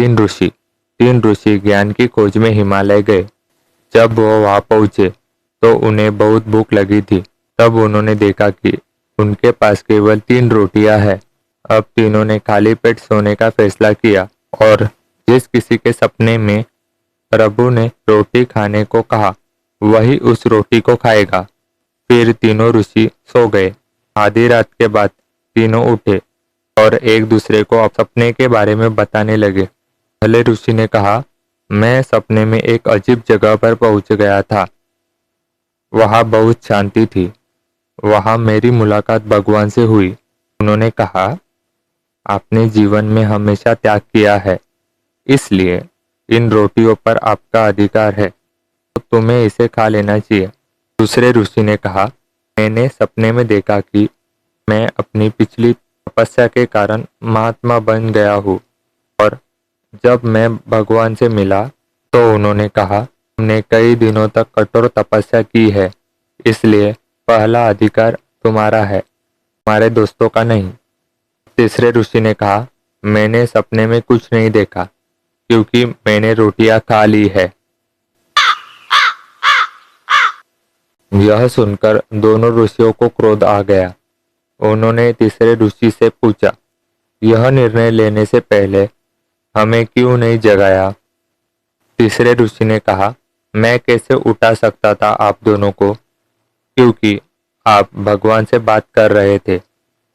तीन ऋषि ज्ञान की खोज में हिमालय गए। जब वो वहां पहुंचे तो उन्हें बहुत भूख लगी थी। तब उन्होंने देखा कि उनके पास केवल 3 रोटियां हैं। अब तीनों ने खाली पेट सोने का फैसला किया और जिस किसी के सपने में प्रभु ने रोटी खाने को कहा वही उस रोटी को खाएगा। फिर तीनों ऋषि सो गए। आधी रात के बाद तीनों उठे और एक दूसरे को सपने के बारे में बताने लगे। पहले ऋषि ने कहा, मैं सपने में एक अजीब जगह पर पहुंच गया था। वहां बहुत शांति थी। वहां मेरी मुलाकात भगवान से हुई। उन्होंने कहा, आपने जीवन में हमेशा त्याग किया है, इसलिए इन रोटियों पर आपका अधिकार है, तो तुम्हें इसे खा लेना चाहिए। दूसरे ऋषि ने कहा, मैंने सपने में देखा कि मैं अपनी पिछली तपस्या के कारण महात्मा बन गया हूँ और जब मैं भगवान से मिला तो उन्होंने कहा, हमने कई दिनों तक कठोर तपस्या की है, इसलिए पहला अधिकार तुम्हारा है, तुम्हारे दोस्तों का नहीं। तीसरे ऋषि ने कहा, मैंने सपने में कुछ नहीं देखा क्योंकि मैंने रोटियां खा ली है। यह सुनकर दोनों ऋषियों को क्रोध आ गया। उन्होंने तीसरे ऋषि से पूछा, यह निर्णय लेने से पहले हमें क्यों नहीं जगाया? तीसरे ऋषि ने कहा, मैं कैसे उठा सकता था आप दोनों को, क्योंकि आप भगवान से बात कर रहे थे,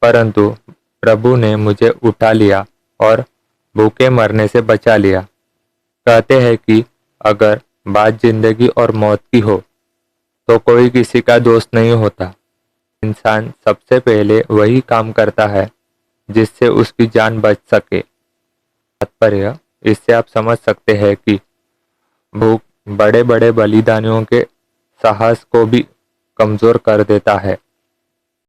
परंतु प्रभु ने मुझे उठा लिया और भूखे मरने से बचा लिया। कहते हैं कि अगर बात जिंदगी और मौत की हो तो कोई किसी का दोस्त नहीं होता। इंसान सबसे पहले वही काम करता है जिससे उसकी जान बच सके। तात्पर्य, इससे आप समझ सकते हैं कि भूख बड़े बड़े बलिदानियों के साहस को भी कमजोर कर देता है।